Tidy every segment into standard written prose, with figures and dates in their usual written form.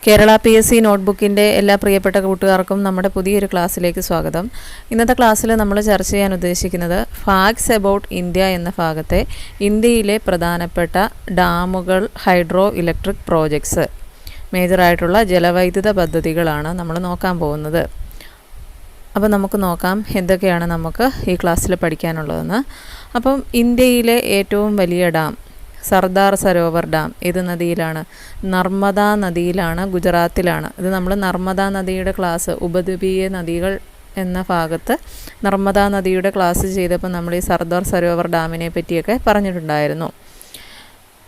Kerala PSC നോട്ട്ബുക്കിൻ്റെ എല്ലാ പ്രിയപ്പെട്ട കൂട്ടുകാർക്കും നമ്മുടെ പുതിയൊരു ക്ലാസ്സിലേക്ക് സ്വാഗതം. ഇന്നത്തെ ക്ലാസ്സിൽ നമ്മൾ ചർച്ച ചെയ്യാൻ ഉദ്ദേശിക്കുന്നത് ഫാക്ട്സ് അബൌട്ട് ഇന്ത്യ എന്ന ഭാഗത്തെ ഇന്ത്യയിലെ പ്രധാനപ്പെട്ട ഡാമുകൾ, ഹൈഡ്രോ ഇലക്ട്രിക് പ്രോജക്ട്സ്, മേജറായിട്ടുള്ള ജലവൈദ്യുത പദ്ധതികളാണ് നമ്മൾ നോക്കാൻ പോകുന്നത്. അപ്പോൾ നമുക്ക് നോക്കാം എന്തൊക്കെയാണ് നമുക്ക് ഈ ക്ലാസ്സിൽ പഠിക്കാനുള്ളതെന്ന്. അപ്പം ഇന്ത്യയിലെ ഏറ്റവും വലിയ ഡാം സർദാർ സരോവർ ഡാം ഏത് നദിയിലാണ്? നർമ്മദ നദിയിലാണ്, ഗുജറാത്തിലാണ്. ഇത് നമ്മൾ നർമ്മദ നദിയുടെ ക്ലാസ്, ഉപദ്വീപീയ നദികൾ എന്ന ഭാഗത്ത് നർമ്മദ നദിയുടെ ക്ലാസ് ചെയ്തപ്പോൾ നമ്മൾ ഈ സർദാർ സരോവർ ഡാമിനെ പറ്റിയൊക്കെ പറഞ്ഞിട്ടുണ്ടായിരുന്നു.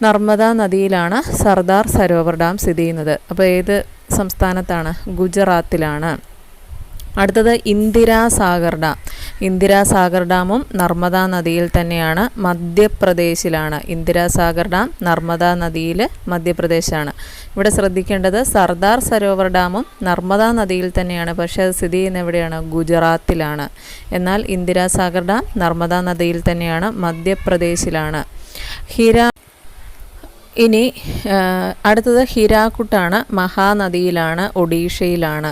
നർമ്മദ നദിയിലാണ് സർദാർ സരോവർ ഡാം സ്ഥിതി ചെയ്യുന്നത്. അപ്പോൾ ഏത് സംസ്ഥാനത്താണ്? ഗുജറാത്തിലാണ്. അടുത്തത് ഇന്ദിരാസാഗർ ഡാം. ഇന്ദിരാസാഗർ ഡാമും നർമ്മദ നദിയിൽ തന്നെയാണ്, മധ്യപ്രദേശിലാണ്. ഇന്ദിരാസാഗർ ഡാം നർമ്മദ നദിയിൽ മധ്യപ്രദേശാണ്. ഇവിടെ ശ്രദ്ധിക്കേണ്ടത് സർദാർ സരോവർ ഡാമും നർമ്മദ നദിയിൽ തന്നെയാണ്, പക്ഷേ അത് സ്ഥിതി ചെയ്യുന്ന എവിടെയാണ്? ഗുജറാത്തിലാണ്. എന്നാൽ ഇന്ദിരാസാഗർ ഡാം നർമ്മദ നദിയിൽ തന്നെയാണ്, മധ്യപ്രദേശിലാണ്. ഇനി അടുത്തത് ഹിരാക്കുട്ടാണ്. മഹാനദിയിലാണ്, ഒഡീഷയിലാണ്.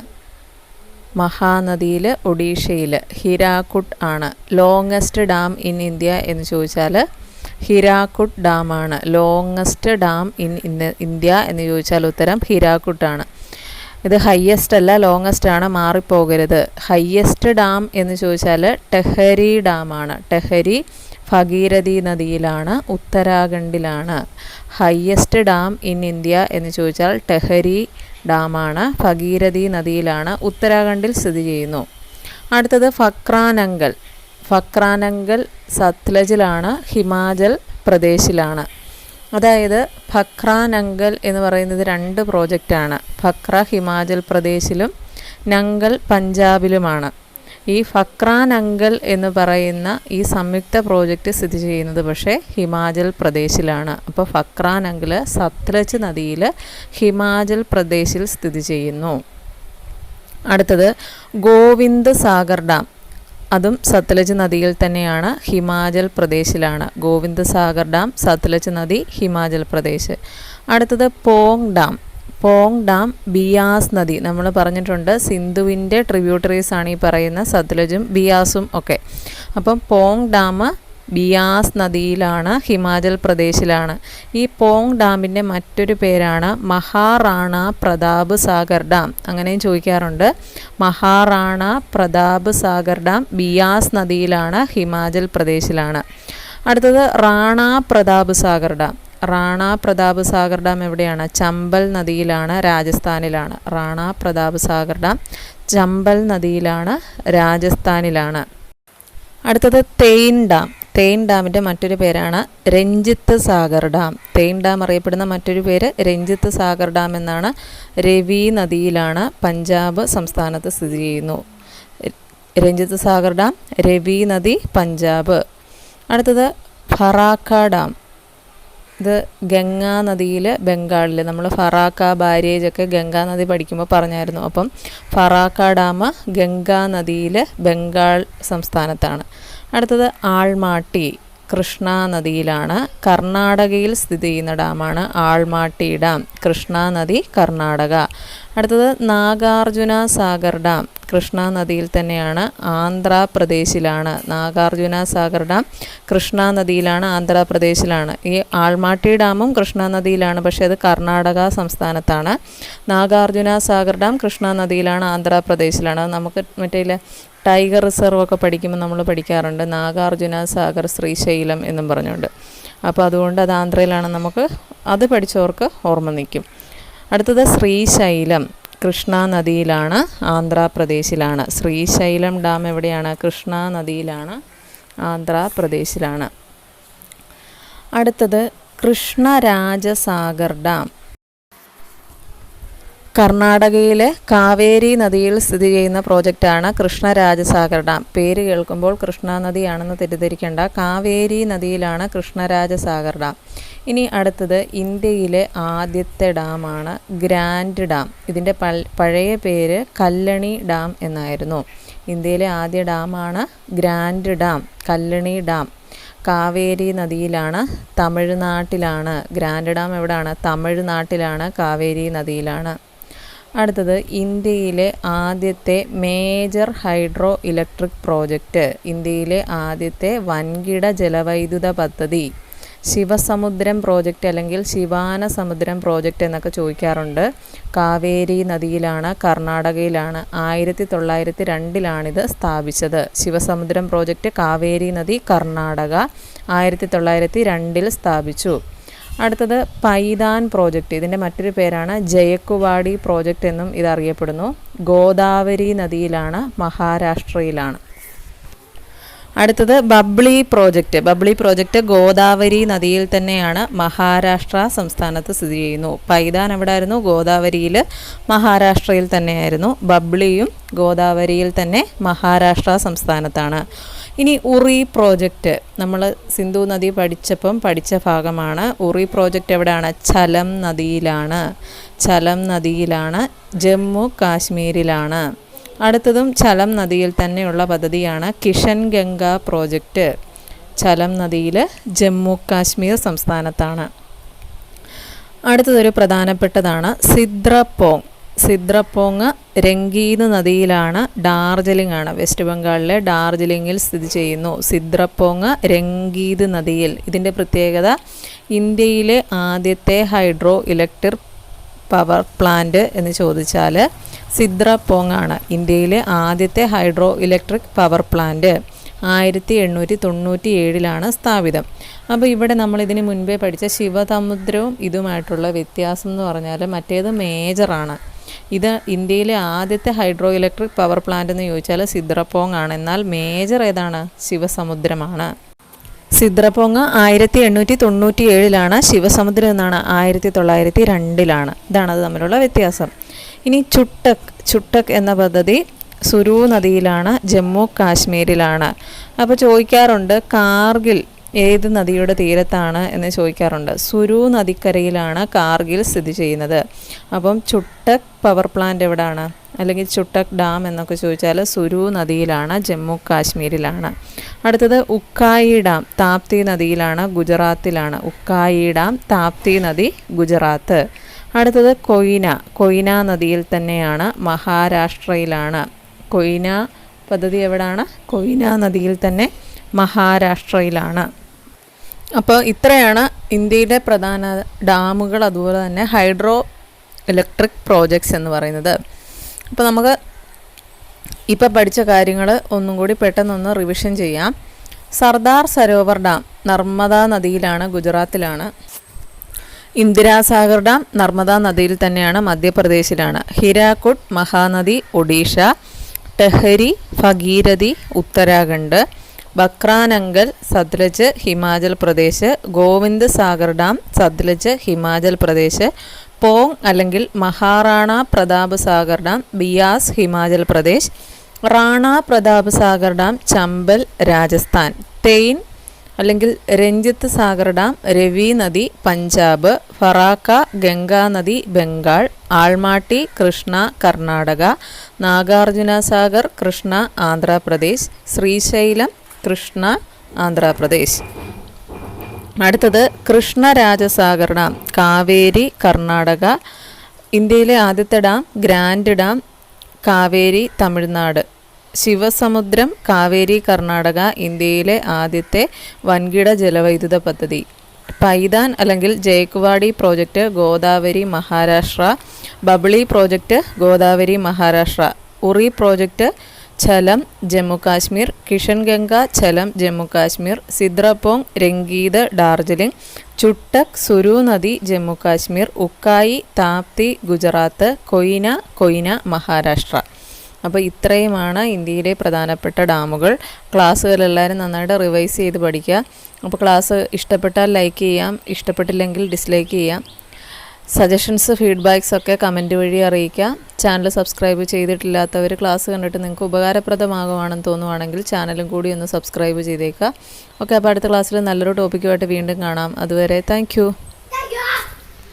മഹാനദിയിൽ, ഒഡീഷയിൽ ഹിരാക്കുട്ട് ആണ്. ലോങ്ങസ്റ്റ് ഡാം ഇൻ ഇന്ത്യ എന്ന് ചോദിച്ചാൽ ഹിരാക്കുട്ട് ഡാമാണ്. ലോങ്ങസ്റ്റ് ഡാം ഇൻ ഇന്ത്യ എന്ന് ചോദിച്ചാൽ ഉത്തരം ഹിരാക്കുട്ടാണ്. ഇത് ഹയ്യസ്റ്റ് അല്ല, ലോങ്ങസ്റ്റ് ആണ്, മാറിപ്പോകരുത്. ഹയ്യസ്റ്റ് ഡാം എന്ന് ചോദിച്ചാൽ ടെഹരി ഡാമാണ്. ടെഹരി ഭഗീരഥി നദിയിലാണ്, ഉത്തരാഖണ്ഡിലാണ്. ഹയ്യസ്റ്റ് ഡാം ഇൻ ഇന്ത്യ എന്ന് ചോദിച്ചാൽ ടെഹരി ഡാമാണ്, ഭഗീരഥി നദിയിലാണ്, ഉത്തരാഖണ്ഡിൽ സ്ഥിതി ചെയ്യുന്നു. അടുത്തത് ഫക്രാനങ്കൽ. ഫക്രാനങ്കൽ സത്ലജിലാണ്, ഹിമാചൽ പ്രദേശിലാണ്. അതായത് ഫക്രാനങ്കൽ എന്ന് പറയുന്നത് രണ്ട് പ്രോജക്റ്റാണ്. ഫക്ര ഹിമാചൽ പ്രദേശിലും നങ്കൽ പഞ്ചാബിലുമാണ്. ഈ ഫക്രാനങ്കൽ എന്ന് പറയുന്ന ഈ സംയുക്ത പ്രോജക്റ്റ് സ്ഥിതി ചെയ്യുന്നത് പക്ഷേ ഹിമാചൽ പ്രദേശിലാണ്. അപ്പോൾ ഫക്രാനങ്കൽ സത്ലജ് നദിയിൽ ഹിമാചൽ പ്രദേശിൽ സ്ഥിതി ചെയ്യുന്നു. അടുത്തത് ഗോവിന്ദ് സാഗർ ഡാം. അതും സത്ലജ് നദിയിൽ തന്നെയാണ്, ഹിമാചൽ പ്രദേശിലാണ്. ഗോവിന്ദ് സാഗർ ഡാം, സത്ലജ് നദി, ഹിമാചൽ പ്രദേശ്. അടുത്തത് pong dam. Pong dam Beas നദി. നമ്മൾ പറഞ്ഞിട്ടുണ്ട് സിന്ധുവിൻ്റെ ട്രിബ്യൂട്ടറീസ് ആണ് ഈ പറയുന്ന സത്ലജും ബിയാസും ഒക്കെ. അപ്പം പോങ് ഡാം ബിയാസ് നദിയിലാണ്, ഹിമാചൽ പ്രദേശിലാണ്. ഈ പോങ് ഡാമിൻ്റെ മറ്റൊരു പേരാണ് മഹാറാണ പ്രതാപ് സാഗർ ഡാം. അങ്ങനെയും ചോദിക്കാറുണ്ട്. മഹാറാണ പ്രതാപ് സാഗർ ഡാം ബിയാസ് നദിയിലാണ്, ഹിമാചൽ പ്രദേശിലാണ്. അടുത്തത് റാണ പ്രതാപ് സാഗർ ഡാം. റാണ പ്രതാപ് സാഗർ ഡാം എവിടെയാണ്? ചമ്പൽ നദിയിലാണ്, രാജസ്ഥാനിലാണ്. റാണ പ്രതാപ് സാഗർ ഡാം ചമ്പൽ നദിയിലാണ്, രാജസ്ഥാനിലാണ്. അടുത്തത് തെയിൻ ഡാം. തെയിൻ ഡാമിൻ്റെ മറ്റൊരു പേരാണ് രഞ്ജിത്ത് സാഗർ ഡാം. തെയിൻ ഡാം അറിയപ്പെടുന്ന മറ്റൊരു പേര് രഞ്ജിത്ത് സാഗർ ഡാം എന്നാണ്. രവി നദിയിലാണ്, പഞ്ചാബ് സംസ്ഥാനത്ത് സ്ഥിതി ചെയ്യുന്നു. രഞ്ജിത്ത് സാഗർ ഡാം, രവി നദി, പഞ്ചാബ്. അടുത്തത് ഫറാക്ക ഡാം. ഇത് ഗംഗാ നദിയിൽ, ബംഗാളിൽ. നമ്മൾ ഫറാക്ക ബാരേജൊക്കെ ഗംഗാ നദി പഠിക്കുമ്പോൾ പറഞ്ഞായിരുന്നു. അപ്പം ഫറാക്ക ഡാം ഗംഗാ നദിയിൽ, ബംഗാൾ സംസ്ഥാനത്താണ്. അടുത്തത് ആൾമാട്ടി. കൃഷ്ണ നദിയിലാണ്, കർണാടകയിൽ സ്ഥിതി ചെയ്യുന്ന ഡാമാണ് ആൾമാട്ടി ഡാം. കൃഷ്ണ നദി, കർണാടക. അടുത്തത് നാഗാർജുന സാഗർ ഡാം. കൃഷ്ണ നദിയിൽ തന്നെയാണ്, ആന്ധ്രാപ്രദേശിലാണ്. നാഗാർജുന സാഗർ ഡാം കൃഷ്ണ നദിയിലാണ്, ആന്ധ്രാപ്രദേശിലാണ്. ഈ ആൾമാട്ടി ഡാമും കൃഷ്ണ നദിയിലാണ്, പക്ഷേ അത് കർണാടക സംസ്ഥാനത്താണ്. നാഗാർജുന സാഗർ ഡാം കൃഷ്ണ നദിയിലാണ്, ആന്ധ്രാപ്രദേശിലാണ്. നമുക്ക് മറ്റേ ടൈഗർ റിസർവ് ഒക്കെ പഠിക്കുമ്പോൾ നമ്മൾ പഠിക്കാറുണ്ട് നാഗാർജുന സാഗർ ശ്രീശൈലം എന്നും പറഞ്ഞുകൊണ്ട്. അപ്പോൾ അതുകൊണ്ട് അത് ആന്ധ്രയിലാണ്. നമുക്ക് അത് പഠിച്ചവർക്ക് ഓർമ്മ നിൽക്കും. അടുത്തത് ശ്രീശൈലം. കൃഷ്ണ നദിയിലാണ്, ആന്ധ്രാപ്രദേശിലാണ്. ശ്രീശൈലം ഡാം എവിടെയാണ്? കൃഷ്ണ നദിയിലാണ്, ആന്ധ്രാപ്രദേശിലാണ്. അടുത്തത് കൃഷ്ണരാജസാഗർ ഡാം. കർണാടകയിലെ കാവേരി നദിയിൽ സ്ഥിതി ചെയ്യുന്ന പ്രോജക്റ്റാണ് കൃഷ്ണരാജസാഗർ ഡാം. പേര് കേൾക്കുമ്പോൾ കൃഷ്ണ നദിയാണെന്ന് തെറ്റിദ്ധരിക്കേണ്ട. കാവേരി നദിയിലാണ് കൃഷ്ണരാജസാഗർ ഡാം. ഇനി അടുത്തത് ഇന്ത്യയിലെ ആദ്യത്തെ ഡാമാണ് ഗ്രാൻഡ് ഡാം. ഇതിൻ്റെ പഴയ പേര് കല്ലണി ഡാം എന്നായിരുന്നു. ഇന്ത്യയിലെ ആദ്യ ഡാമാണ് grand dam, Kallanai dam. Kaveri നദിയിലാണ്, തമിഴ്നാട്ടിലാണ്. ഗ്രാൻഡ് ഡാം എവിടെയാണ്? തമിഴ്നാട്ടിലാണ്, കാവേരി നദിയിലാണ്. അടുത്തത് ഇന്ത്യയിലെ ആദ്യത്തെ മേജർ ഹൈഡ്രോ ഇലക്ട്രിക് പ്രോജക്റ്റ്, ഇന്ത്യയിലെ ആദ്യത്തെ വൻകിട ജലവൈദ്യുത പദ്ധതി ശിവസമുദ്രം പ്രോജക്റ്റ് അല്ലെങ്കിൽ ശിവാനസമുദ്രം പ്രോജക്റ്റ് എന്നൊക്കെ ചോദിക്കാറുണ്ട്. കാവേരി നദിയിലാണ്, കർണാടകയിലാണ്. 1902 സ്ഥാപിച്ചത്. ശിവസമുദ്രം പ്രോജക്റ്റ് കാവേരി നദി, കർണാടക, 1902 സ്ഥാപിച്ചു. അടുത്തത് പൈതാൻ പ്രോജക്റ്റ്, ഇതിൻ്റെ മറ്റൊരു പേരാണ് ജയക്കുവാടി പ്രോജക്റ്റ് എന്നും ഇതറിയപ്പെടുന്നു. ഗോദാവരി നദിയിലാണ്, മഹാരാഷ്ട്രയിലാണ്. അടുത്തത് ബബ്ലി പ്രോജക്റ്റ് ഗോദാവരി നദിയിൽ തന്നെയാണ്, മഹാരാഷ്ട്ര സംസ്ഥാനത്ത് സ്ഥിതി ചെയ്യുന്നു. പൈതാൻ എവിടെ ആയിരുന്നു? ഗോദാവരിയിൽ, മഹാരാഷ്ട്രയിൽ തന്നെയായിരുന്നു. ബബ്ലിയും ഗോദാവരിയിൽ തന്നെ, മഹാരാഷ്ട്ര സംസ്ഥാനത്താണ്. ഇനി ഉറി പ്രോജക്റ്റ്, നമ്മൾ സിന്ധു നദി പഠിച്ച ഭാഗമാണ്. ഉറി പ്രോജക്റ്റ് എവിടെയാണ്? ചലം നദിയിലാണ്, ജമ്മു കാശ്മീരിലാണ്. അടുത്തതും ചലം നദിയിൽ തന്നെയുള്ള പദ്ധതിയാണ് കിഷൻ ഗംഗ പ്രോജക്റ്റ്. ചലം നദിയിൽ, ജമ്മു കാശ്മീർ സംസ്ഥാനത്താണ്. അടുത്തതൊരു പ്രധാനപ്പെട്ടതാണ് സിദ്രപോങ് രംഗീത് നദിയിലാണ്, ഡാർജിലിംഗ് ആണ്, വെസ്റ്റ് ബംഗാളിലെ ഡാർജിലിംഗിൽ സ്ഥിതി ചെയ്യുന്നു. സിദ്രപോങ് രംഗീത് നദിയിൽ. ഇതിൻ്റെ പ്രത്യേകത ഇന്ത്യയിലെ ആദ്യത്തെ ഹൈഡ്രോ ഇലക്ട്രിക് പവർ പ്ലാന്റ് എന്ന് ചോദിച്ചാൽ സിദ്രപോങ് ആണ് ഇന്ത്യയിലെ ആദ്യത്തെ ഹൈഡ്രോ ഇലക്ട്രിക് പവർ പ്ലാന്റ്. 1897 സ്ഥാപിതം. അപ്പോൾ ഇവിടെ നമ്മൾ ഇതിന് മുൻപേ പഠിച്ച ശിവസമുദ്രവും ഇതുമായിട്ടുള്ള വ്യത്യാസം എന്ന് പറഞ്ഞാൽ മറ്റേത് മേജറാണ്. ഇത് ഇന്ത്യയിലെ ആദ്യത്തെ ഹൈഡ്രോ ഇലക്ട്രിക് പവർ പ്ലാന്റ് എന്ന് ചോദിച്ചാൽ സിദ്രപോങ് ആണ്. എന്നാൽ മേജർ ഏതാണ്? ശിവസമുദ്രമാണ്. സിദ്രപോങ് 1897 ശിവസമുദ്രം എന്നാണ് 1902. ഇതാണ് അത് തമ്മിലുള്ള വ്യത്യാസം. ഇനി ചുട്ടക് എന്ന പദ്ധതി സുരു നദിയിലാണ്, ജമ്മു കാശ്മീരിലാണ്. അപ്പോൾ ചോദിക്കാറുണ്ട് കാർഗിൽ ഏത് നദിയുടെ തീരത്താണ് എന്ന് ചോദിക്കാറുണ്ട്. സുരു നദിക്കരയിലാണ് കാർഗിൽ സ്ഥിതി ചെയ്യുന്നത്. അപ്പം ചുട്ടക് പവർ പ്ലാന്റ് എവിടെയാണ്, അല്ലെങ്കിൽ ചുട്ടക് ഡാം എന്നൊക്കെ ചോദിച്ചാൽ സുരു നദിയിലാണ്, ജമ്മു കാശ്മീരിലാണ്. അടുത്തത് ഉക്കായി ഡാം താപ്തി നദിയിലാണ്, ഗുജറാത്തിലാണ്. ഉക്കായി ഡാം താപ്തി നദി, ഗുജറാത്ത്. അടുത്തത് കൊയ്ന നദിയിൽ തന്നെയാണ്, മഹാരാഷ്ട്രയിലാണ്. കൊയ്ന പദ്ധതി എവിടെയാണ്? കൊയ്ന നദിയിൽ തന്നെ, മഹാരാഷ്ട്രയിലാണ്. അപ്പോൾ ഇത്രയാണ് ഇന്ത്യയുടെ പ്രധാന ഡാമുകൾ, അതുപോലെ തന്നെ ഹൈഡ്രോ ഇലക്ട്രിക് പ്രോജക്ട്സ് എന്ന് പറയുന്നത്. അപ്പോൾ നമുക്ക് ഇപ്പോൾ പഠിച്ച കാര്യങ്ങൾ ഒന്നും കൂടി പെട്ടെന്നൊന്ന് റിവിഷൻ ചെയ്യാം. സർദാർ സരോവർ ഡാം നർമ്മദാ നദിയിലാണ്, ഗുജറാത്തിലാണ്. ഇന്ദിരാസാഗർ ഡാം നർമ്മദാ നദിയിൽ തന്നെയാണ്, മധ്യപ്രദേശിലാണ്. ഹിരാക്കുഡ് മഹാനദി, ഒഡീഷ. ടെഹരി ഭഗീരഥി, ഉത്തരാഖണ്ഡ്. ബക്രാനങ്കൽ സത്ലജ്, ഹിമാചൽ പ്രദേശ്. ഗോവിന്ദ് സാഗർ ഡാം സത്ലജ്, ഹിമാചൽ പ്രദേശ്. പോങ് അല്ലെങ്കിൽ മഹാറാണ പ്രതാപ് സാഗർ ഡാം, ബിയാസ്, ഹിമാചൽ പ്രദേശ്. റാണ പ്രതാപ് സാഗർ ഡാം, ചമ്പൽ, രാജസ്ഥാൻ. തെയിൻ അല്ലെങ്കിൽ രഞ്ജിത്ത് സാഗർ ഡാം, രവി നദി, പഞ്ചാബ്. ഫറാക്ക ഗംഗാ നദി, ബംഗാൾ. ആൾമാട്ടി കൃഷ്ണ, കർണാടക. നാഗാർജുന സാഗർ കൃഷ്ണ, ആന്ധ്രാപ്രദേശ്. ശ്രീശൈലം കൃഷ്ണ, ആന്ധ്രാപ്രദേശ്. അടുത്തത് കൃഷ്ണരാജസാഗർ ഡാം, കാവേരി, കർണാടക. ഇന്ത്യയിലെ ആദ്യത്തെ dam grand dam, Kaveri, Tamil Nadu. Sivasamudram, Kaveri, Karnataka, ഇന്ത്യയിലെ ആദ്യത്തെ വൻകിട ജലവൈദ്യുത പദ്ധതി. പൈതാൻ അല്ലെങ്കിൽ Jayakwadi project, Godavari, Maharashtra. Babli project, Godavari, Maharashtra. Uri project, Jhelum, Jammu Kashmir. Kishan Ganga, Jhelum, Jammu Kashmir. Sidrapong Rangeet, Darjeeling. Chutak Suru നദി, ജമ്മു കാശ്മീർ. ഉക്കായി താപ്തി, ഗുജറാത്ത്. കൊയ്ന, മഹാരാഷ്ട്ര. അപ്പോൾ ഇത്രയുമാണ് ഇന്ത്യയിലെ പ്രധാനപ്പെട്ട ഡാമുകൾ. ക്ലാസ്സുകളെല്ലാവരും നന്നായിട്ട് റിവൈസ് ചെയ്ത് പഠിക്കുക. അപ്പോൾ ക്ലാസ് ഇഷ്ടപ്പെട്ടാൽ ലൈക്ക് ചെയ്യാം, ഇഷ്ടപ്പെട്ടില്ലെങ്കിൽ ഡിസ്ലൈക്ക് ചെയ്യാം. സജഷൻസ്, ഫീഡ്ബാക്സ് ഒക്കെ കമൻറ്റ് വഴി അറിയിക്കാം. ചാനൽ സബ്സ്ക്രൈബ് ചെയ്തിട്ടില്ലാത്തവർ ക്ലാസ് കണ്ടിട്ട് നിങ്ങൾക്ക് ഉപകാരപ്രദമാകുവാണെന്ന് തോന്നുവാണെങ്കിൽ ചാനലും കൂടി ഒന്ന് സബ്സ്ക്രൈബ് ചെയ്തേക്കുക. ഓക്കെ, അപ്പോൾ അടുത്ത ക്ലാസ്സിൽ നല്ലൊരു ടോപ്പിക്കുമായിട്ട് വീണ്ടും കാണാം. അതുവരെ താങ്ക് യു.